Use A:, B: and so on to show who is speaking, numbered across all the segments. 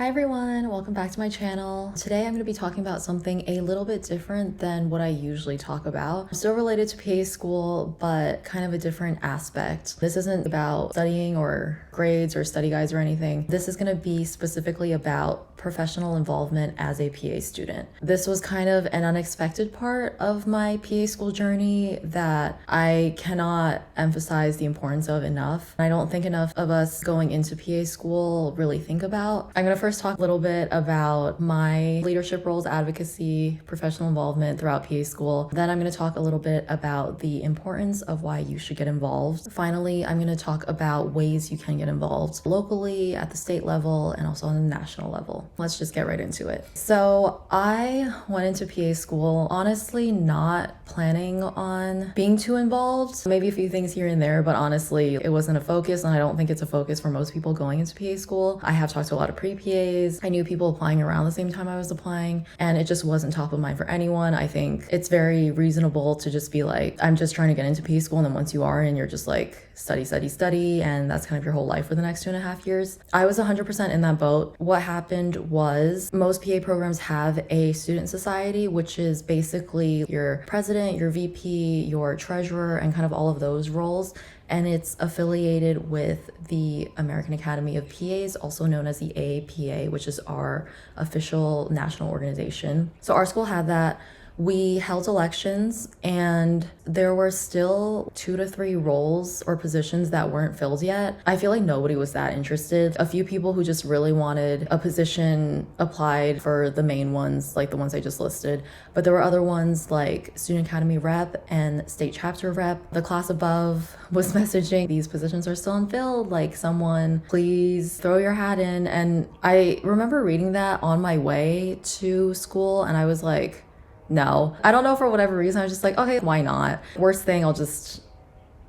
A: Hi everyone, welcome back to my channel. Today I'm going to be talking about something a little bit different than what I usually talk about. Still related to PA school, but kind of a different aspect. This isn't about studying or grades or study guides or anything. This is going to be specifically about professional involvement as a PA student. This was kind of an unexpected part of my PA school journey that I cannot emphasize the importance of enough. I don't think enough of us going into PA school really think about. I'm going to first talk a little bit about my leadership roles, advocacy, professional involvement throughout PA school. Then I'm going to talk a little bit about the importance of why you should get involved. Finally, I'm going to talk about ways you can get involved locally, at the state level, and also on the national level. Let's just get right into it. So I went into PA school honestly not planning on being too involved. Maybe a few things here and there, but honestly, it wasn't a focus, and I don't think it's a focus for most people going into PA school. I have talked to a lot of pre-PAs. I knew people applying around the same time I was applying, and it just wasn't top of mind for anyone. I think it's very reasonable to just be like, I'm just trying to get into PA school, and then once you are in, you're just like, study, and that's kind of your whole life for the next 2.5 years. I was 100% in that boat. What happened was most PA programs have a student society, which is basically your president, your VP, your treasurer, and kind of all of those roles. And it's affiliated with the American Academy of PAs, also known as the AAPA, which is our official national organization. So our school had that. We held elections, and there were still 2 to 3 roles or positions that weren't filled yet. I feel like nobody was that interested. A few people who just really wanted a position applied for the main ones, like the ones I just listed. But there were other ones like Student Academy Rep and State Chapter Rep. The class above was messaging, these positions are still unfilled, like someone please throw your hat in. And I remember reading that on my way to school, and I was like, no. I don't know, for whatever reason, I was just like, okay, why not? Worst thing, I'll just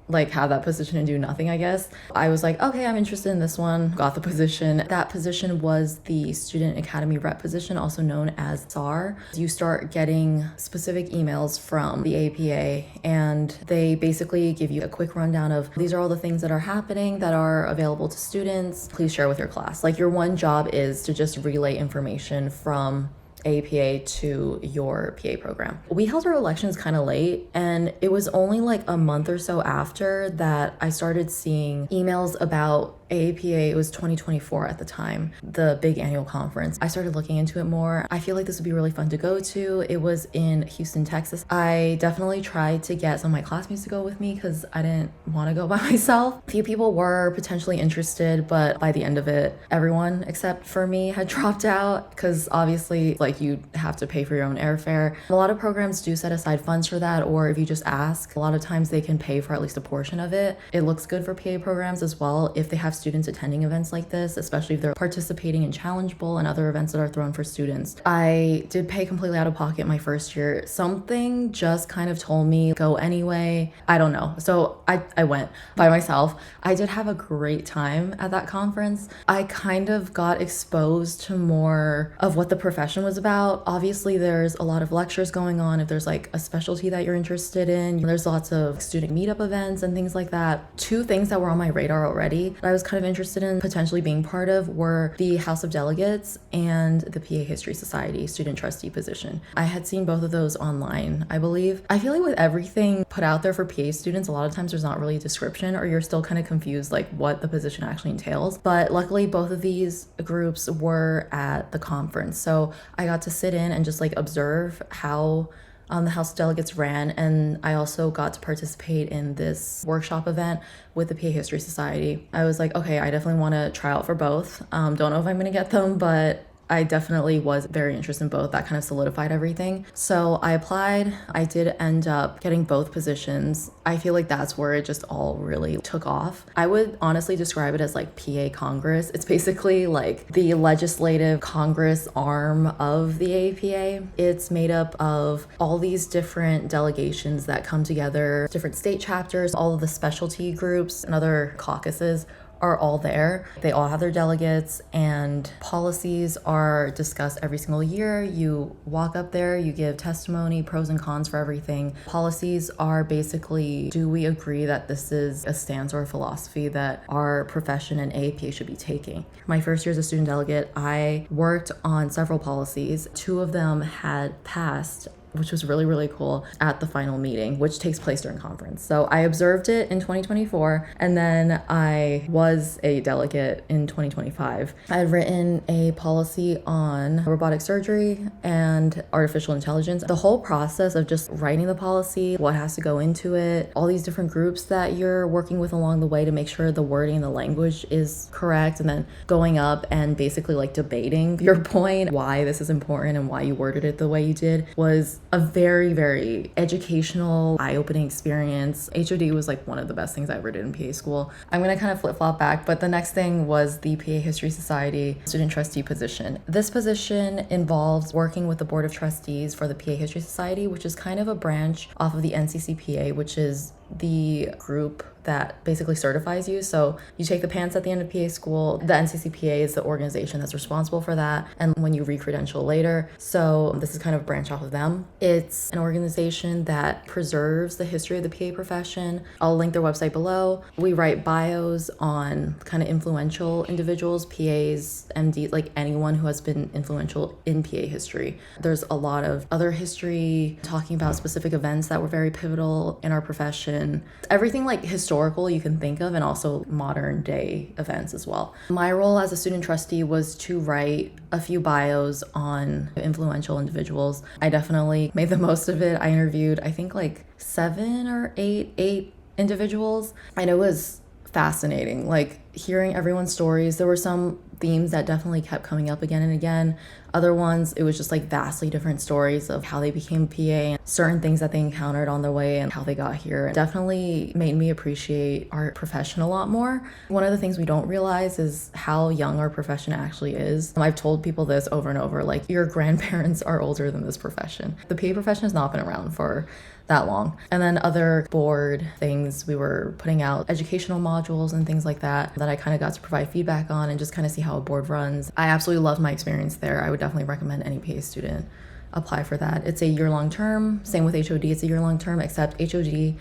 A: like have that position and do nothing, I guess. I was like, okay, I'm interested in this one. Got the position. That position was the Student Academy Rep position, also known as SAR. You start getting specific emails from the APA, and they basically give you a quick rundown of these are all the things that are happening that are available to students. Please share with your class. Like, your one job is to just relay information from APA to your PA program. We held our elections kind of late, and it was only like a month or so after that I started seeing emails about AAPA. It was 2024 at the time, the big annual conference. I started looking into it more. I feel like this would be really fun to go to. It was in Houston, Texas. I definitely tried to get some of my classmates to go with me because I didn't want to go by myself. A few people were potentially interested, but by the end of it, everyone except for me had dropped out because obviously, like, you have to pay for your own airfare. A lot of programs do set aside funds for that, or if you just ask, a lot of times they can pay for at least a portion of it. It looks good for PA programs as well if they have students attending events like this, especially if they're participating in Challenge Bowl and other events that are thrown for students. I did pay completely out of pocket my first year. Something just kind of told me go anyway. I don't know. So I went by myself. I did have a great time at that conference. I kind of got exposed to more of what the profession was about. Obviously, there's a lot of lectures going on. If there's like a specialty that you're interested in, there's lots of student meetup events and things like that. 2 things that were on my radar already that I was kind of interested in potentially being part of were the House of Delegates and the PA History Society student trustee position. I had seen both of those online, I believe. I feel like with everything put out there for PA students, a lot of times there's not really a description, or you're still kind of confused like what the position actually entails. But luckily, both of these groups were at the conference. So I got to sit in and just like observe how the House of Delegates ran, and I also got to participate in this workshop event with the PA History Society. I was like, okay, I definitely want to try out for both. Don't know if I'm gonna get them, but I definitely was very interested in both. That kind of solidified everything. So I applied. I did end up getting both positions. I feel like that's where it just all really took off. I would honestly describe it as like PA Congress. It's basically like the legislative Congress arm of the APA. It's made up of all these different delegations that come together, different state chapters, all of the specialty groups and other caucuses are all there. They all have their delegates, and policies are discussed every single year. You walk up there, you give testimony, pros and cons for everything. Policies are basically, do we agree that this is a stance or a philosophy that our profession and AAPA should be taking? My first year as a student delegate, I worked on several policies. 2 of them had passed, which was really, really cool, at the final meeting, which takes place during conference. So I observed it in 2024, and then I was a delegate in 2025. I had written a policy on robotic surgery and artificial intelligence. The whole process of just writing the policy, what has to go into it, all these different groups that you're working with along the way to make sure the wording and the language is correct, and then going up and basically like debating your point, why this is important and why you worded it the way you did, was a very, very educational, eye-opening experience. HOD was like one of the best things I ever did in PA school. I'm gonna kind of flip-flop back, but the next thing was the PA History Society student trustee position. This position involves working with the Board of Trustees for the PA History Society, which is kind of a branch off of the NCCPA, which is the group that basically certifies you. So you take the PANCE at the end of PA school. The NCCPA is the organization that's responsible for that, and when you re-credential later. So this is kind of a branch off of them. It's an organization that preserves the history of the PA profession. I'll link their website below. We write bios on kind of influential individuals, PAs, MDs, like anyone who has been influential in PA history. There's a lot of other history talking about specific events that were very pivotal in our profession. Everything like historical you can think of, and also modern day events as well. My role as a student trustee was to write a few bios on influential individuals. I definitely made the most of it. I interviewed, I think like 7 or 8 individuals, and it was fascinating, like hearing everyone's stories. There were some themes that definitely kept coming up again and again. Other ones, it was just like vastly different stories of how they became PA and certain things that they encountered on their way and how they got here. It definitely made me appreciate our profession a lot more. One of the things we don't realize is how young our profession actually is. I've told people this over and over, like your grandparents are older than this profession. The PA profession has not been around for that long. And then other board things, we were putting out educational modules and things like that I kind of got to provide feedback on and just kind of see how a board runs. I absolutely loved my experience there. I would definitely recommend any PA student apply for that. It's a year-long term. Same with HOD, it's a year-long term, except HOD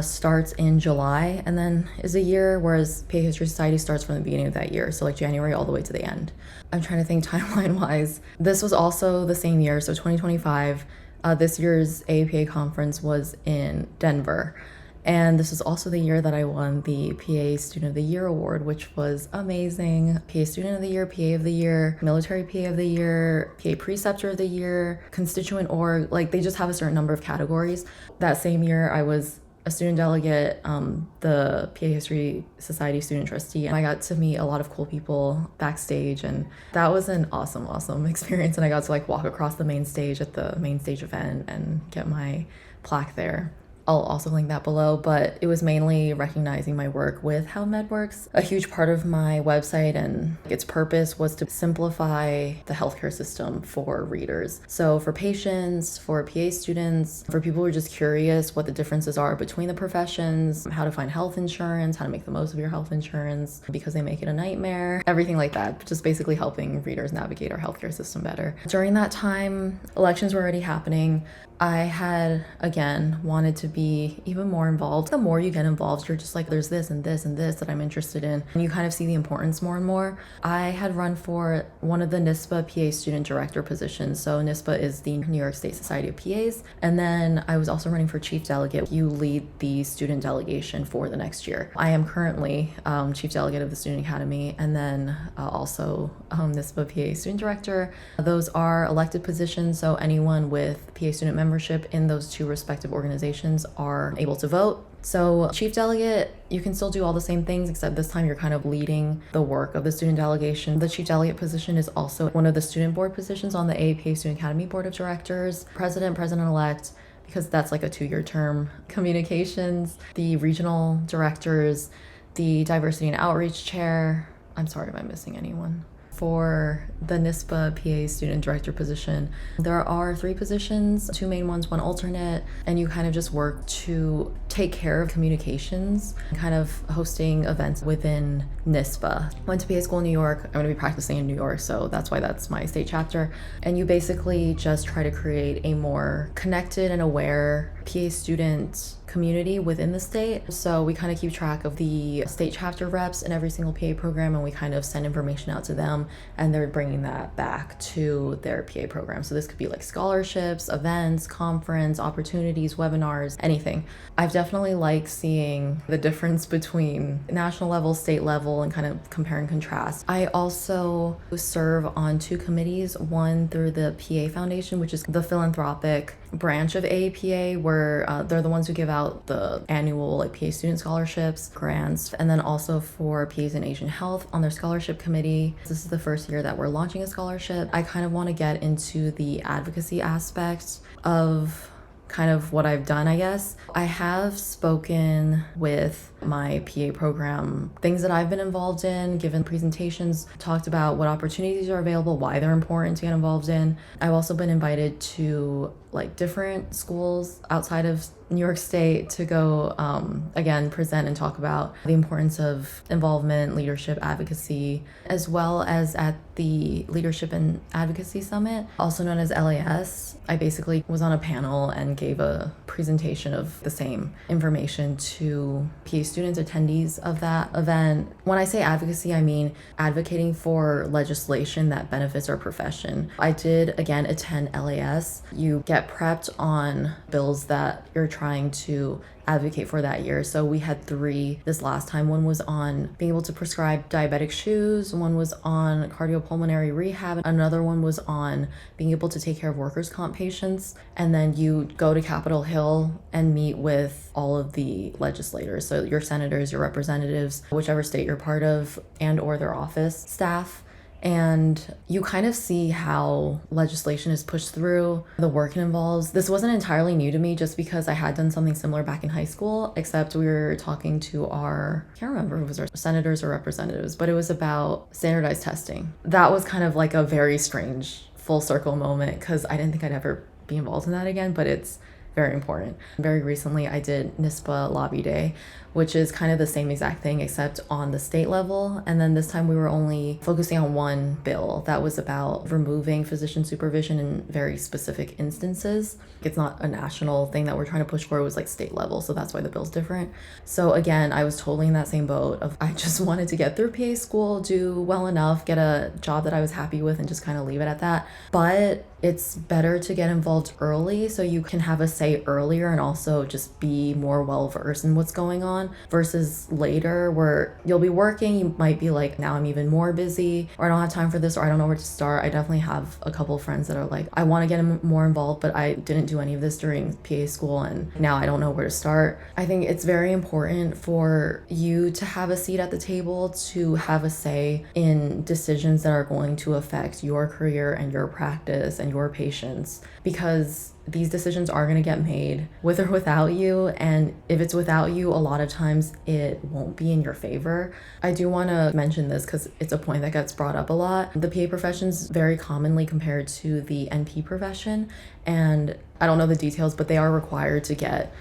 A: starts in July and then is a year, whereas PA History Society starts from the beginning of that year. So like January all the way to the end. I'm trying to think timeline-wise. This was also the same year, so 2025. This year's AAPA conference was in Denver. And this was also the year that I won the PA Student of the Year award, which was amazing. PA Student of the Year, PA of the Year, Military PA of the Year, PA Preceptor of the Year, Constituent Org, like they just have a certain number of categories. That same year I was a student delegate, the PA History Society student trustee, and I got to meet a lot of cool people backstage, and that was an awesome experience. And I got to like walk across the main stage at the main stage event and get my plaque there. I'll also link that below, but it was mainly recognizing my work with HowMedWorks. A huge part of my website and its purpose was to simplify the healthcare system for readers. So for patients, for PA students, for people who are just curious what the differences are between the professions, how to find health insurance, how to make the most of your health insurance because they make it a nightmare, everything like that. Just basically helping readers navigate our healthcare system better. During that time, elections were already happening. I had, again, wanted to be even more involved. The more you get involved, you're just like, there's this and this and this that I'm interested in. And you kind of see the importance more and more. I had run for one of the NISPA PA student director positions. So NISPA is the New York State Society of PAs. And then I was also running for chief delegate. You lead the student delegation for the next year. I am currently chief delegate of the Student Academy, and then also NISPA PA student director. Those are elected positions. So anyone with PA student membership in those two respective organizations are able to vote. So chief delegate, you can still do all the same things, except this time you're kind of leading the work of the student delegation. The chief delegate position is also one of the student board positions on the AAPA Student Academy Board of Directors. President-elect, because that's like a 2-year term. Communications, the regional directors, the diversity and outreach chair. I'm sorry if I'm missing anyone. For the NISPA PA student director position, there are 3 positions, 2 main ones, 1 alternate, and you kind of just work to take care of communications, kind of hosting events within NISPA. Went to PA school in New York. I'm going to be practicing in New York, so that's why that's my state chapter. And you basically just try to create a more connected and aware PA student community within the state. So we kind of keep track of the state chapter reps in every single PA program, and we kind of send information out to them, and they're bringing that back to their PA program. So this could be like scholarships, events, conference, opportunities, webinars, anything. I've definitely liked seeing the difference between national level, state level, and kind of compare and contrast. I also serve on 2 committees, one through the PA Foundation, which is the philanthropic branch of AAPA, where they're the ones who give out the annual like PA student scholarships, grants, and then also for PAs in Asian Health on their scholarship committee. This is the first year that we're launching a scholarship. I kind of want to get into the advocacy aspect of kind of what I've done, I guess. I have spoken with my PA program, things that I've been involved in, given presentations, talked about what opportunities are available, why they're important to get involved in. I've also been invited to like different schools outside of New York State to go, again, present and talk about the importance of involvement, leadership, advocacy, as well as at the Leadership and Advocacy Summit, also known as LAS. I basically was on a panel and gave a presentation of the same information to PA students, attendees of that event. When I say advocacy, I mean advocating for legislation that benefits our profession. I did, again, attend LAS. You get prepped on bills that you're trying to advocate for that year. So we had 3 this last time. One was on being able to prescribe diabetic shoes, one was on cardiopulmonary rehab, another one was on being able to take care of workers' comp patients. And then you go to Capitol Hill and meet with all of the legislators, so your senators, your representatives, whichever state you're part of, and or their office staff. And you kind of see how legislation is pushed through, the work it involves. This wasn't entirely new to me just because I had done something similar back in high school, except we were talking to I can't remember if it was our senators or representatives, but it was about standardized testing. That was kind of like a very strange full circle moment because I didn't think I'd ever be involved in that again, but it's very important. Very recently, I did NISPA Lobby Day, which is kind of the same exact thing except on the state level. And then this time we were only focusing on one bill that was about removing physician supervision in very specific instances. It's not a national thing that we're trying to push for, it was like state level, so that's why the bill's different. So again, I was totally in that same boat of I just wanted to get through PA school, do well enough, get a job that I was happy with, and just kind of leave it at that. But it's better to get involved early so you can have a say earlier and also just be more well-versed in what's going on versus later where you'll be working, you might be like, now I'm even more busy, or I don't have time for this, or I don't know where to start. I definitely have a couple of friends that are like, I want to get more involved, but I didn't do any of this during PA school and now I don't know where to start. I think it's very important for you to have a seat at the table, to have a say in decisions that are going to affect your career and your practice and your patients, because these decisions are going to get made with or without you, and if it's without you, a lot of times it won't be in your favor. I do want to mention this because it's a point that gets brought up a lot. The PA profession is very commonly compared to the NP profession, and I don't know the details, but they are required to get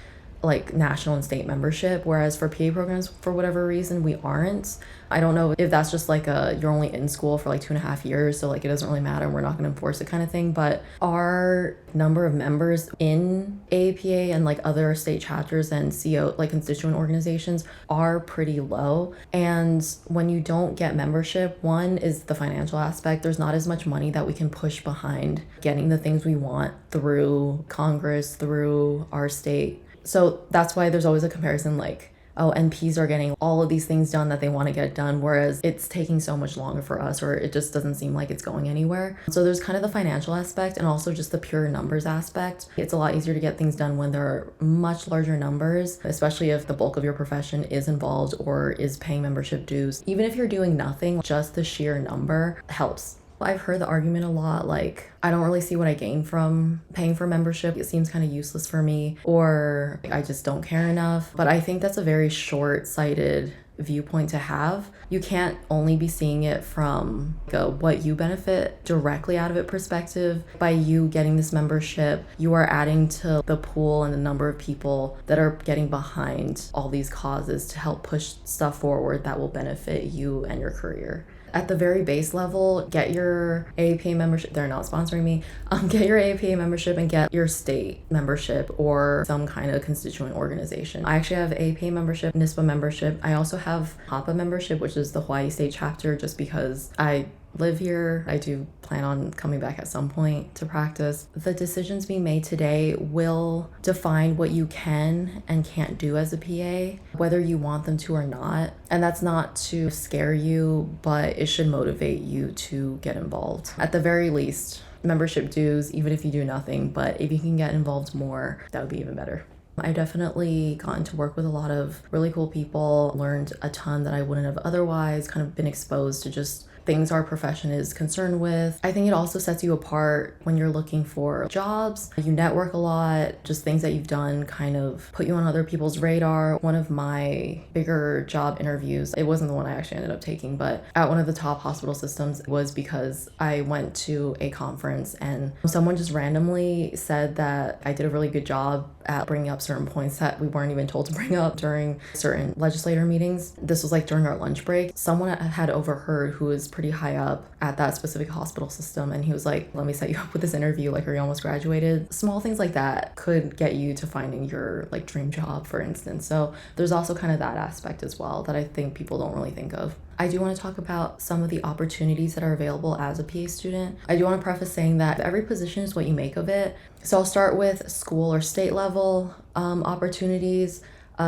A: like national and state membership, whereas for PA programs, for whatever reason, we aren't. I don't know if that's just like you're only in school for like 2.5 years, so like it doesn't really matter, we're not going to enforce it kind of thing. But our number of members in AAPA and like other state chapters and CO, like constituent organizations, are pretty low. And when you don't get membership, one is the financial aspect. There's not as much money that we can push behind getting the things we want through Congress, through our state. So that's why there's always a comparison like, oh, NPs are getting all of these things done that they want to get done, whereas it's taking so much longer for us, or it just doesn't seem like it's going anywhere. So there's kind of the financial aspect and also just the pure numbers aspect. It's a lot easier to get things done when there are much larger numbers, especially if the bulk of your profession is involved or is paying membership dues. Even if you're doing nothing, just the sheer number helps. I've heard the argument a lot, like, I don't really see what I gain from paying for membership. It seems kind of useless for me, or I just don't care enough. But I think that's a very short-sighted viewpoint to have. You can't only be seeing it from what you benefit directly out of it perspective. By you getting this membership, you are adding to the pool and the number of people that are getting behind all these causes to help push stuff forward that will benefit you and your career. At the very base level, get your AAPA membership. They're not sponsoring me. Get your AAPA membership and get your state membership or some kind of constituent organization. I actually have AAPA membership, NISPA membership. I also have HAPA membership, which is the Hawaii State chapter, just because I live here. I do plan on coming back at some point to practice. The decisions being made today will define what you can and can't do as a PA, whether you want them to or not. And that's not to scare you, but it should motivate you to get involved. At the very least, membership dues, even if you do nothing, but if you can get involved more, that would be even better. I've definitely gotten to work with a lot of really cool people, learned a ton that I wouldn't have otherwise, kind of been exposed to just things our profession is concerned with. I think it also sets you apart when you're looking for jobs. You network a lot, just things that you've done kind of put you on other people's radar. One of my bigger job interviews, it wasn't the one I actually ended up taking, but at one of the top hospital systems was because I went to a conference and someone just randomly said that I did a really good job at bringing up certain points that we weren't even told to bring up during certain legislator meetings. This was like during our lunch break. Someone had overheard who was pretty high up at that specific hospital system, and he was like, let me set you up with this interview, like, are you almost graduated? Small things like that could get you to finding your like dream job, for instance. So there's also kind of that aspect as well that I think people don't really think of. I do want to talk about some of the opportunities that are available as a PA student. I do want to preface saying that every position is what you make of it. So I'll start with school or state level opportunities.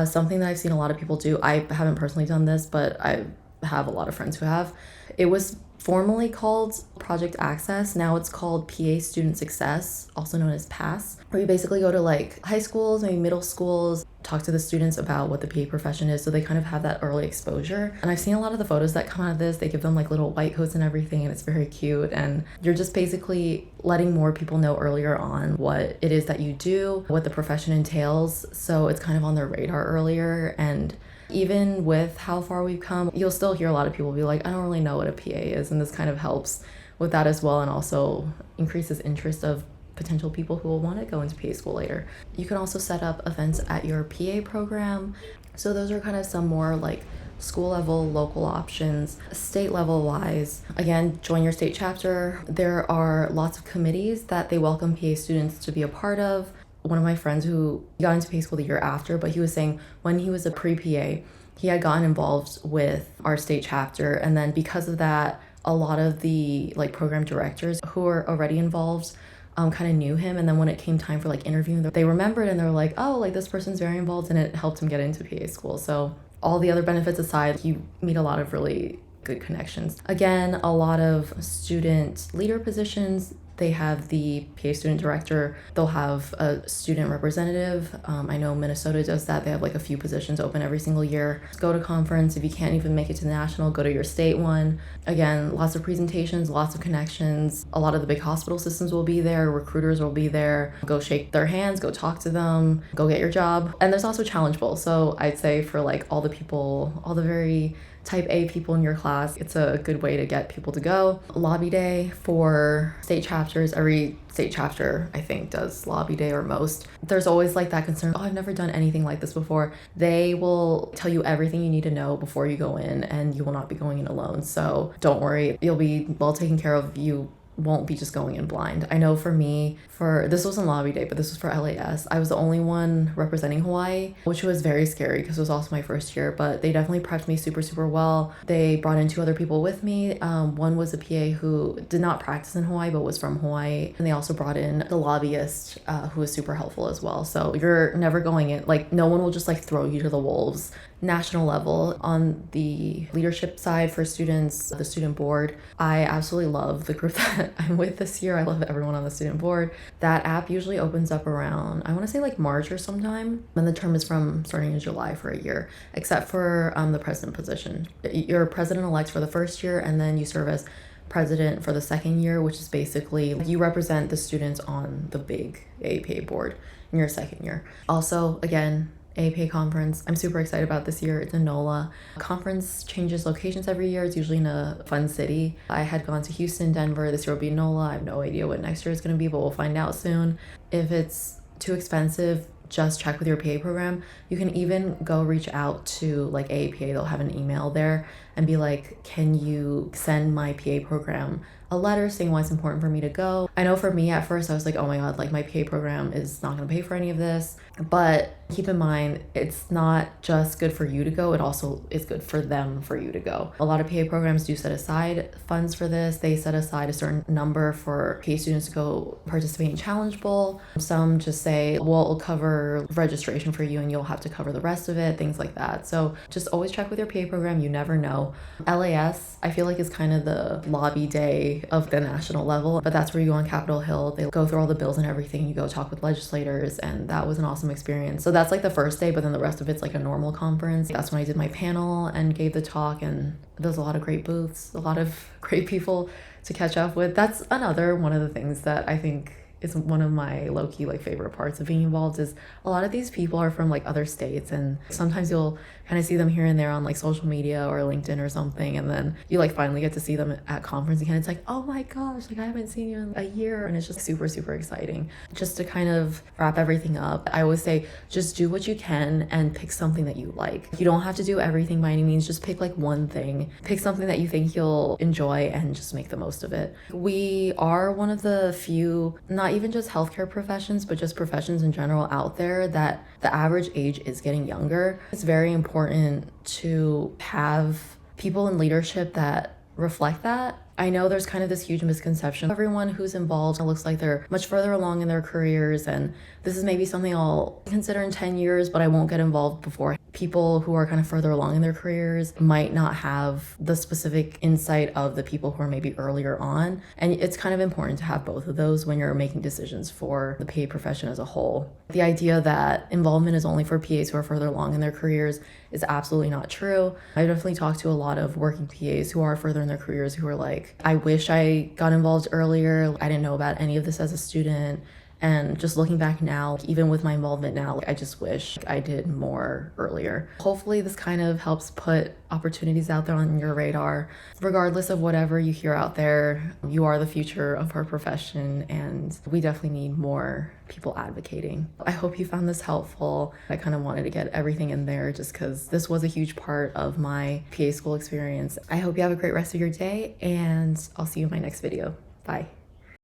A: Something that I've seen a lot of people do. I haven't personally done this, but I have a lot of friends who have. It was formerly called Project Access. Now it's called PA Student Success, also known as PASS, where you basically go to like high schools, maybe middle schools, talk to the students about what the PA profession is, so they kind of have that early exposure. And I've seen a lot of the photos that come out of this. They give them like little white coats and everything, and it's very cute. And you're just basically letting more people know earlier on what it is that you do, what the profession entails, so it's kind of on their radar earlier. And even with how far we've come, you'll still hear a lot of people be like, I don't really know what a PA is. And this kind of helps with that as well, and also increases interest of potential people who will want to go into PA school later. You can also set up events at your PA program. So those are kind of some more like school level, local options. State level wise, again, join your state chapter. There are lots of committees that they welcome PA students to be a part of. One of my friends who got into PA school the year after, but he was saying when he was a pre-PA, he had gotten involved with our state chapter. And then because of that, a lot of the like program directors who were already involved kind of knew him. And then when it came time for like interviewing, they remembered and they were like, oh, like this person's very involved, and it helped him get into PA school. So all the other benefits aside, you meet a lot of really good connections. Again, a lot of student leader positions. They have the PA student director. They'll have a student representative. I know Minnesota does that. They have like a few positions open every single year. Go to conference. If you can't even make it to the national, go to your state one. Again, lots of presentations, lots of connections. A lot of the big hospital systems will be there. Recruiters will be there. Go shake their hands, go talk to them, go get your job. And there's also Challenge Bowl. So I'd say for like all the people, all the very type A people in your class, it's a good way to get people to go. Lobby day for state chapters. Every state chapter, I think, does lobby day, or most. There's always like that concern, oh, I've never done anything like this before. They will tell you everything you need to know before you go in, and you will not be going in alone. So don't worry, you'll be well taken care of. You won't be just going in blind. I know for me, this wasn't lobby day, but this was for LAS. I was the only one representing Hawaii, which was very scary because it was also my first year, but they definitely prepped me super, super well. They brought in 2 other people with me. One was a PA who did not practice in Hawaii, but was from Hawaii. And they also brought in the lobbyist who was super helpful as well. So you're never going in, like no one will just like throw you to the wolves. National level, on the leadership side for students, the student board, I absolutely love the group that I'm with this year. I love everyone on the student board. That app usually opens up around, I want to say like March or sometime, and the term is from starting in July for a year, except for the president position. You're president-elect for the first year, and then you serve as president for the second year, which is basically you represent the students on the big APA board in your second year. Also, again, APA conference. I'm super excited about this year. It's in NOLA. Conference changes locations every year. It's usually in a fun city. I had gone to Houston, Denver. This year will be NOLA. I have no idea what next year is going to be, but we'll find out soon. If it's too expensive, just check with your PA program. You can even go reach out to like AAPA. They'll have an email there and be like, can you send my PA program a letter saying why it's important for me to go? I know for me at first I was like, oh my god, like my PA program is not going to pay for any of this. But keep in mind, it's not just good for you to go, it also is good for them for you to go. A lot of PA programs do set aside funds for this. They set aside a certain number for PA students to go participate in Challenge Bowl. Some just say, well, it'll cover registration for you and you'll have to cover the rest of it, things like that. So just always check with your PA program. You never know. LAS, I feel like, is kind of the lobby day of the national level, but that's where you go on Capitol Hill. They go through all the bills and everything. You go talk with legislators, and that was an awesome experience. So that's like the first day, but then the rest of it's like a normal conference. That's when I did my panel and gave the talk, and there's a lot of great booths, a lot of great people to catch up with. That's another one of the things that I think is one of my low-key like favorite parts of being involved, is a lot of these people are from like other states, and sometimes you'll kind of see them here and there on like social media or LinkedIn or something, and then you like finally get to see them at conference again. It's like, oh my gosh, like I haven't seen you in a year, and it's just super, super exciting. Just to kind of wrap everything up, I always say just do what you can and pick something that you like. You don't have to do everything by any means. Just pick like one thing, pick something that you think you'll enjoy, and just make the most of it. We are one of the few, not even just healthcare professions, but just professions in general out there that the average age is getting younger. It's very important to have people in leadership that reflect that. I know there's kind of this huge misconception. Everyone who's involved looks like they're much further along in their careers, and this is maybe something I'll consider in 10 years, but I won't get involved before. People who are kind of further along in their careers might not have the specific insight of the people who are maybe earlier on. And it's kind of important to have both of those when you're making decisions for the PA profession as a whole. The idea that involvement is only for PAs who are further along in their careers is absolutely not true. I definitely talked to a lot of working PAs who are further in their careers who are like, I wish I got involved earlier. I didn't know about any of this as a student. And just looking back now, even with my involvement now, I just wish I did more earlier. Hopefully this kind of helps put opportunities out there on your radar. Regardless of whatever you hear out there, you are the future of our profession, and we definitely need more people advocating. I hope you found this helpful. I kind of wanted to get everything in there just because this was a huge part of my PA school experience. I hope you have a great rest of your day, and I'll see you in my next video. Bye.